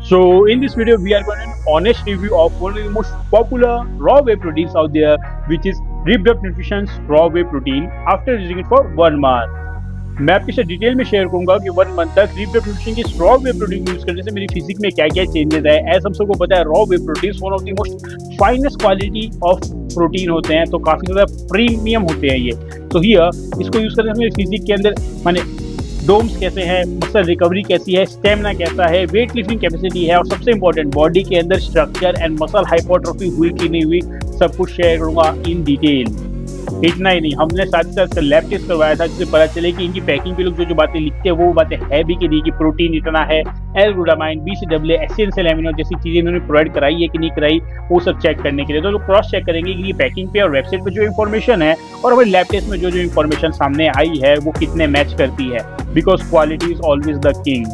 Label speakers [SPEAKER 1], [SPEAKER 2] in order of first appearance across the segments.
[SPEAKER 1] So in this video, we are going to an honest review of one of the most popular raw whey proteins out there, which is Ripped Up Nutrition's raw whey protein after using it for 1 month. मैं आपके साथ detail में share करूंगा कि 1 month तक Ripped Up Nutrition की raw whey protein use करने से मेरी फिजिक में क्या क्या चेंजेस है। एज हम सबको पता है raw whey protein one of the most finest quality of protein होते हैं, तो काफी ज्यादा प्रीमियम होते हैं ये। तो हियर इसको यूज करने से मेरी फिजिक के अंदर माने डोम्स कैसे हैं, मसल रिकवरी कैसी है, स्टेमिना कैसा है, वेट लिफ्टिंग कैपेसिटी है, और सबसे इंपॉर्टेंट बॉडी के अंदर स्ट्रक्चर एंड मसल हाइपरट्रॉफी हुई कि नहीं हुई, सब कुछ शेयर करूंगा इन डिटेल। इतना ही नहीं, हमने साथ साथ लैब टेस्ट करवाया था जिससे पता चले कि इनकी पैकिंग पे लोग जो जो बातें लिखते हैं वो बातें है भी कि नहीं, कि प्रोटीन इतना है, L glutamine, BCAA, essential amino जैसी चीजें इन्होंने प्रोवाइड कराई है कि नहीं कराई, वो सब चेक करने के लिए तो लोग क्रॉस चेक करेंगे कि ये पैकिंग पे और वेबसाइट पे जो इन्फॉर्मेशन है और हमारे लैब टेस्ट में जो जो इन्फॉर्मेशन सामने आई है वो कितने मैच करती है, because quality is always the king.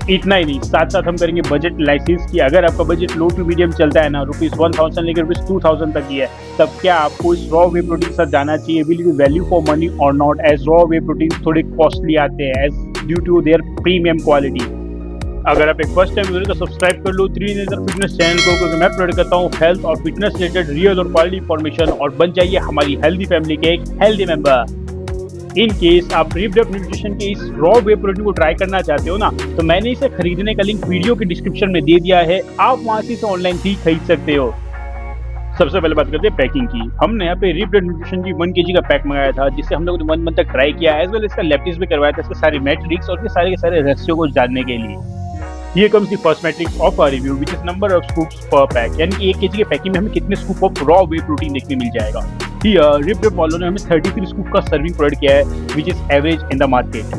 [SPEAKER 1] इतना ही नहीं, साथ साथ हम करेंगे बजट एनालिसिस कि अगर आपका बजट लो टू मीडियम चलता है ना, ₹1000 लेकर ₹2000 तक ही है, तब क्या आपको इस रॉ वे प्रोटीन के साथ जाना चाहिए, will be value for money और not, as raw whey protein थोड़े कॉस्टली आते हैं as due to their premium quality. अगर आप एक फर्स्ट टाइम यूजर तो सब्सक्राइब कर लो त्रिनेत्र फिटनेस चैनल को, क्योंकि मैं प्रोवाइड करता हूँ हेल्थ और फिटनेस रिलेटेड रियल और क्वालिटी इंफॉर्मेशन, और बन जाइए हमारी हेल्दी फैमिली के एक हेल्दी मेंबर। इन केस आप रिप्ड अप न्यूट्रिशन के इस रॉ वे प्रोटीन को ट्राई करना चाहते हो ना, तो मैंने इसे खरीदने का लिंक वीडियो के डिस्क्रिप्शन में दे दिया है, आप वहां से इसे ऑनलाइन भी खरीद सकते हो। सबसे पहले बात करते हैं पैकिंग की। हमने यहाँ पे रिप्ड अप न्यूट्रिशन की 1 kg का पैक मंगाया था, जिससे हम लोगों ने 1 मंथ तक ट्राई किया, एज वेल इसका लैब टेस्ट भी करवाया था, इसके सारे मैट्रिक्स और के सारे रहस्यों को जानने के लिए। Here comes the first matrix of our review, which is number of scoops per pack, यानी कि 1 kg के पैकिंग में हमें कितने scoop of raw whey protein देखने मिल जाएगा। Here Ripped Up वालों ने हमें 33 स्कूप का सर्विंग प्रोवाइड किया है, which is average in the market.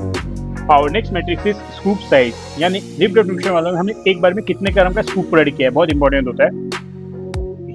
[SPEAKER 1] Our next matrix is scoop size, यानी Ripped Up Nutrition वालों ने हमें एक बार में कितने ग्राम का स्कूप प्रोवाइड किया है, बहुत इंपॉर्टेंट होता है।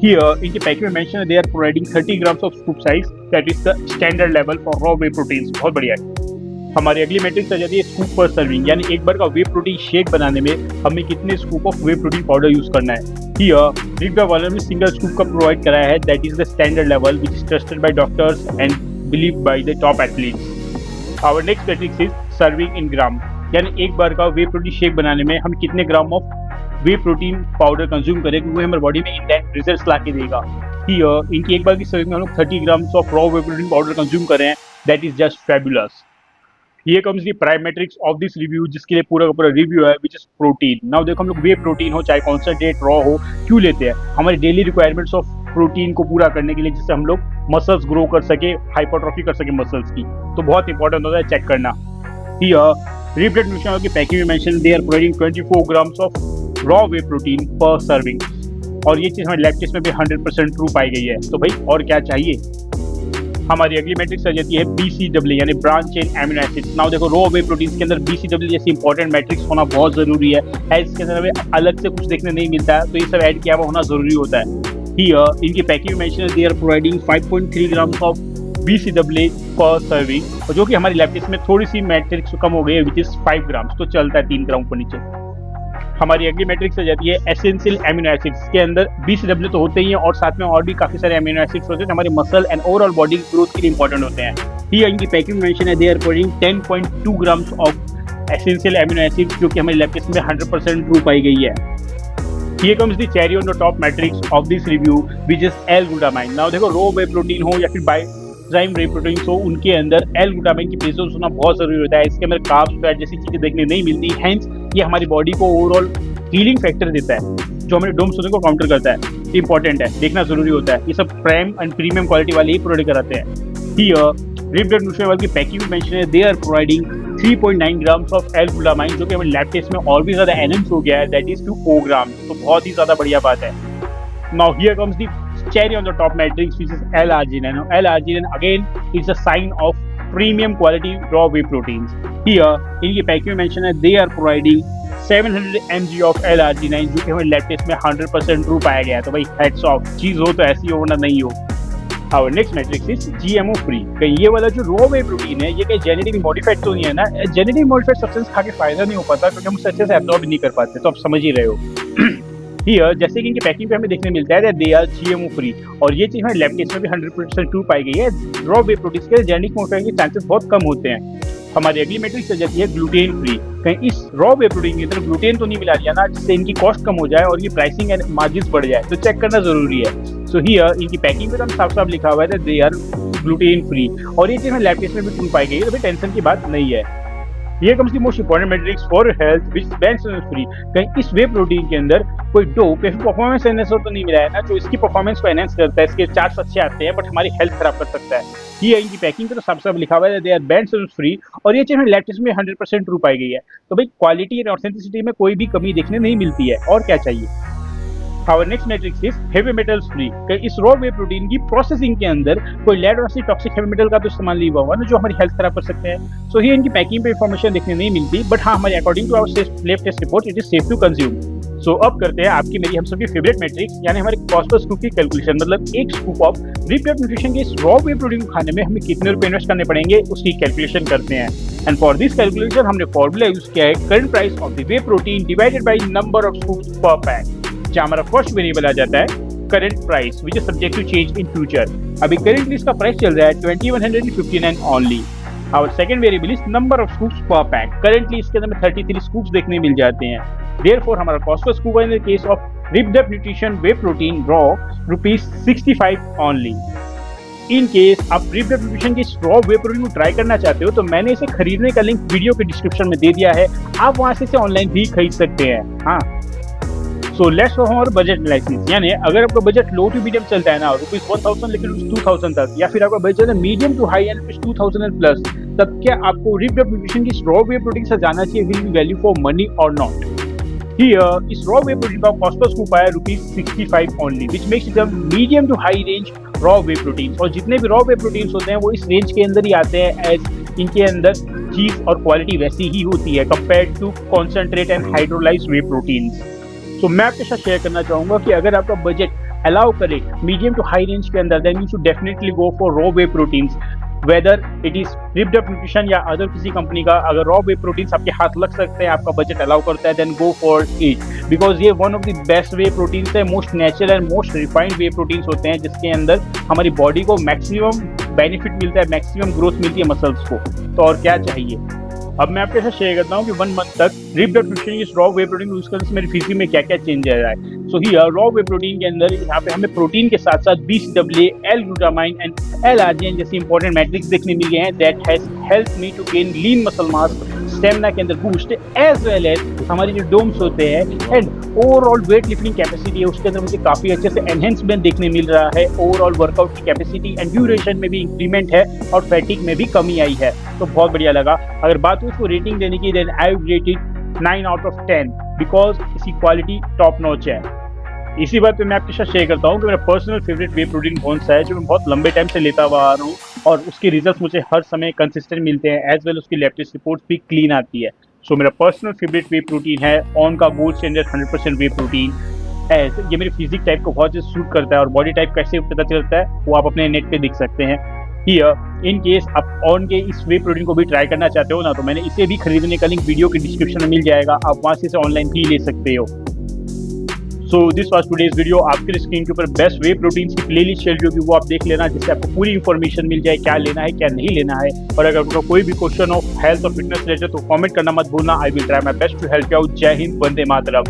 [SPEAKER 1] Here इनकी पैकिंग में मेंशन है, they are providing 30 grams of scoop size, that is the standard level for raw whey proteins, बहुत बढ़िया है। हमारी अगली मैट्रिक्स आ जाती है स्कूप पर सर्विंग, यानी एक बार का वे प्रोटीन शेक बनाने में हमें कितने scoop of way protein powder use करना है। हियर रिप्ड अप वालों ने सिंगल स्कूप का प्रोवाइड कराया है, that is the standard level which is trusted by doctors and believe by the top athletes. Our next matrix is serving in gram, यानी एक बार का वे प्रोटीन शेक बनाने में हम कितने gram of way protein powder consume करें, क्योंकि हमारे बॉडी में इंटेंट रिजल्ट ला के देगा। हियर इनकी एक बार की सर्विंग में हम लोग 30 grams of raw whey protein powder consume करें, that is just fabulous. Here comes the prime matrix of this review, जिसके लिए पूरा का पूरा रिव्यू है, which is प्रोटीन। नाउ देखो हम लोग वे प्रोटीन हो चाहे कॉन्सेंट्रेट रॉ हो क्यों लेते हैं, हमारे डेली रिक्वायरमेंट्स ऑफ प्रोटीन को पूरा करने के लिए, जिससे हम लोग मसल्स ग्रो कर सके, हाइपरट्रॉफी कर सके मसल्स की, तो बहुत इंपॉर्टेंट होता है चेक करना। Here Ripped Up Nutrition की पैकिंग में mention they are providing 24 grams of raw whey protein per serving, और ये चीज़ हमारे लैब टेस्ट में भी 100% ट्रू पाई गई है, तो भाई और क्या चाहिए। हमारी अगली मैट्रिक्स आ जाती है BCAA, यानी branch chain amino acids. Now देखो रॉ वे प्रोटीन्स के अंदर BCAA जैसी इंपॉर्टेंट मैट्रिक्स होना बहुत जरूरी है, एज इसके अंदर हमें अलग से कुछ देखने नहीं मिलता है, तो ये सब ऐड किया हुआ होना जरूरी होता है। हियर इनकी पैकिंग में mention they are providing 5.3 grams of BCAA per serving, और जो कि हमारी लैब टेस्ट में थोड़ी सी मैट्रिक्स कम हो गई है, विच इज 5 ग्राम्स, तो चलता है 3 ग्राम ऊपर नीचे। हमारी अगली मैट्रिक्स आ जाती है एसेंशियल एमिनो एसिड्स, के अंदर BCAA तो होते ही हैं और साथ में और भी काफी सारे एमिनो एसिड्स होते हैं, हमारे muscle and overall body growth के लिए इंपॉर्टेंट होते हैं। ये इनकी पैकिंग मेंशन है, they are providing 10.2 grams of essential amino acids, जो कि हमारी लैब टेस्ट में 100% ट्रू पाई गई है। Here comes the cherry on the top matrix of this review, which is L-glutamine. Now देखो रो वे प्रोटीन हो या फिर बाइजाइम वे प्रोटीन हो, उनके अंदर L-glutamine की प्रेजेंस होना बहुत जरूरी होता है, इसके अंदर कार्ब्स फैट जैसी चीजें देखने नहीं मिलती, हेंस ये हमारी बॉडी को ओवरऑल हीलिंग फैक्टर देता है, जो हमारे डोम्स होने को काउंटर करता है, इंपॉर्टेंट है, देखना जरूरी होता है। ये सब प्राइम एंड प्रीमियम क्वालिटी वाले ही प्रोवाइड कराते हैं। हियर रिप्ड अप न्यूट्रिशन वाली की पैकिंग में मेंशन है, they are providing 3.9 grams of L-glutamine, जो कि हमारे लैब टेस्ट में और भी ज्यादा एनएम्स हो गया है, दैट इज 2 ग्राम्स, तो बहुत ही ज्यादा बढ़िया बात है। Now here comes the cherry on the top matrix, which is L-arginine. Now L-arginine again is a sign of premium quality raw whey proteins. Here इनकी पैकिंग में मेंशन है, they are providing 700 mg of L-arginine, जो कि हमारे lab test में 100% true पाया गया है, तो भाई हेड्स ऑफ, चीज हो तो ऐसी हो वरना नहीं हो। Our next matrix is GMO free। कहीं ये वाला जो raw whey protein है, ये कहीं जेनेटिकली मॉडिफाइड तो नहीं है ना, जेनेटिकली मॉडिफाइड सब्सटेंस खा के फायदा नहीं हो पाता, क्योंकि हम उसे अच्छे से एब्जॉर्ब नहीं कर पाते, तो आप समझ ही रहे हो। हियर जैसे कि इनकी पैकिंग पे हमें देखने मिलता है, दे आर GMO फ्री, और ये चीज हमारे लैब टेस्ट में भी 100% ट्रू पाई गई है। रॉ वे प्रोटीन के जेनेटिक मॉडिफाइड के चांसेस बहुत कम होते हैं। हमारी अगली मैट्रिक्स चल जाती है ग्लूटेन फ्री। कहीं इस रॉ वे प्रोटीन के अंदर ग्लूटेन तो नहीं मिला दिया ना, जिससे इनकी कॉस्ट कम हो जाए और ये प्राइसिंग एंड मार्जिन बढ़ जाए, तो चेक करना जरूरी है। सो हियर इनकी पैकिंग पे तो साफ साफ लिखा हुआ है दे आर ग्लूटेन फ्री, और ये चीज में लैब टेस्ट में भी प्रूव पाई गई है, तो भाई टेंशन की बात नहीं है। Here comes the most important metrics for health, which is bench free। कहीं इस वे प्रोटीन के अंदर कोई डोप या फिर परफॉर्मेंस एनहेंसर तो नहीं मिला है ना, जो इसकी परफॉर्मेंस को एनहेंस करता है, इसके चार्ट्स अच्छे आते हैं बट हमारी हेल्थ खराब कर सकता है। ये इनकी पैकिंग पे तो साफ साफ लिखा हुआ है दे आर बेंच फ्री, और ये चीज में लैब टेस्ट में 100% ट्रू पाई गई है। तो भाई क्वालिटी और ऑथेंटिसिटी में कोई भी कमी देखने नहीं मिलती है, और क्या चाहिए। Our next matrix is heavy metals free। इस रॉ वे प्रोटीन की प्रोसेसिंग के अंदर कोई लेड और टॉक्सिक हेवी मेटल का तो इस्तेमाल नहीं हुआ होगा ना, जो हमारी हेल्थ खराब कर सकते हैं। सो ये इनकी पैकिंग पे इंफॉर्मेशन देखने नहीं मिलती, बट हाँ हमारे according to our lab test report it is safe to consume. So अब करते हैं आपकी मेरी हम सबकी फेवरेट मैट्रिक्स, यानी हमारे कॉस्ट पर स्कूप की कैलकुलेशन, मतलब एक स्कूप ऑफ रिप्लेप न्यूट्रिशन के इस रॉ वे प्रोटीन को खाने में हमें कितने रुपए इन्वेस्ट करने पड़ेंगे, उसकी कैलकुलेशन करते हैं। एंड फॉर दिस कैलकुलेशन हमने फॉर्मूला यूज किया है current price of the whey protein divided by number of scoops per pack, जहाँ हमारा फर्स्ट वेरिएबल आ जाता है current price which is subject to change in future. अभी करंटली इसका प्राइस चल रहा है 2159 only. Our second variable is number of scoops per pack. Currently इसके अंदर 33 स्कूप्स देखने मिल जाते हैं। देयरफॉर हमारा cost per scoop in the case of ripped up nutrition way protein raw ₹65 only. In case आप रिप्ड अप न्यूट्रिशन की raw whey protein को try करना चाहते हो तो मैंने इसे खरीदने का लिंक वीडियो के डिस्क्रिप्शन में दे दिया है, आप वहां से इसे ऑनलाइन भी खरीद सकते हैं। हाँ, सो लेट्स गो हमारा बजट एनालिसिस, यानी अगर आपका बजट लो टू मीडियम चलता है ना, ₹1000 लेकिन ₹2000 तक, या फिर आपका बजट है medium to high and ₹2000 plus, तब क्या आपको रिप्ड अप न्यूट्रिशन की रॉ वे प्रोटीन से जाना चाहिए, will be value for money और नॉट। हियर इस रॉ वे प्रोटीन का कॉस्ट पर स्कूप आया ₹65 only, which makes it a medium to high range raw whey protein. और जितने भी रॉ वे प्रोटीन होते हैं वो इस रेंज के अंदर ही आते हैं, एज इनके अंदर चीज और क्वालिटी वैसी ही होती है compared to concentrate and hydrolysed whey proteins. तो मैं आपके साथ शेयर करना चाहूंगा कि अगर आपका बजट अलाउ करे मीडियम टू हाई रेंज के अंदर, then you should definitely go for raw whey proteins, whether it is ripped up nutrition या अदर किसी कंपनी का। अगर रॉ वे प्रोटीन्स आपके हाथ लग सकते हैं, आपका बजट अलाउ करता है, then go for it, because ये one of the best whey proteins है, most natural and most refined whey proteins होते हैं, जिसके अंदर हमारी बॉडी को मैक्सिमम बेनिफिट मिलता है, मैक्सिमम ग्रोथ मिलती है मसल्स को। तो और क्या चाहिए। अब मैं आपके साथ शेयर करता हूँ कि 1 मंथ तक रिप्ड अप न्यूट्रिशन इस रॉ वे प्रोटीन यूज करने से मेरी फिजिक में क्या क्या चेंज आ रहा है। So here raw whey protein के अंदर यहाँ पे हमें प्रोटीन के साथ साथ BCAA, L-ग्लूटामाइन एंड L-आर्जिनिन जैसी इंपॉर्टेंट मैट्रिक्स देखने मिल गए हैं, that has help me to gain lean muscle mass, stamina के अंदर बूस्ट, एज वेल एज हमारे जो डोम्स होते हैं and overall weight lifting capacity है उसके अंदर मुझे काफी अच्छे से एनहेंसमेंट देखने मिल रहा है। ओवरऑल वर्कआउट की कैपेसिटी एंड ड्यूरेशन में भी इंक्रीमेंट है और फैटिक में भी कमी आई है, तो बहुत बढ़िया लगा। अगर बात हो इसको रेटिंग देने की, then I would rate it 9 out of 10 because इसकी क्वालिटी टॉप नॉच है। इसी बात पे मैं आपके साथ शेयर करता हूँ कि मेरा पर्सनल फेवरेट वे प्रोटीन कौन सा है, जो मैं बहुत लंबे टाइम से लेता हुआ आ रहा हूँ और उसके रिजल्ट्स मुझे हर समय कंसिस्टेंट मिलते हैं, एज वेल उसकी लैब टेस्ट रिपोर्ट भी क्लीन आती है। सो मेरा पर्सनल फेवरेट वे प्रोटीन है ऑन का गोल्ड स्टैंडर्ड 100% वे प्रोटीन। ये मेरे फिजिक टाइप को बहुत सूट करता है, और बॉडी टाइप कैसे पता चलता है वो आप अपने नेट पे देख सकते हैं। हियर इन केस आप ऑन के इस वे प्रोटीन को भी ट्राई करना चाहते हो ना, तो मैंने इसे भी खरीदने का लिंक वीडियो के डिस्क्रिप्शन में मिल जाएगा, आप वहां से इसे ऑनलाइन भी ले सकते हो। So this was today's video. आपके स्क्रीन के ऊपर बेस्ट वे प्रोटीन की प्लेलिस्ट चल रही होगी, वो आप देख लेना, जिससे आपको पूरी इन्फॉर्मेशन मिल जाए क्या लेना है क्या नहीं लेना है। और अगर आपका कोई भी क्वेश्चन हो हेल्थ और फिटनेस रिलेटेड तो कमेंट करना मत भूलना। I will try my best to help you out. जय हिंद, वंदे मातरम।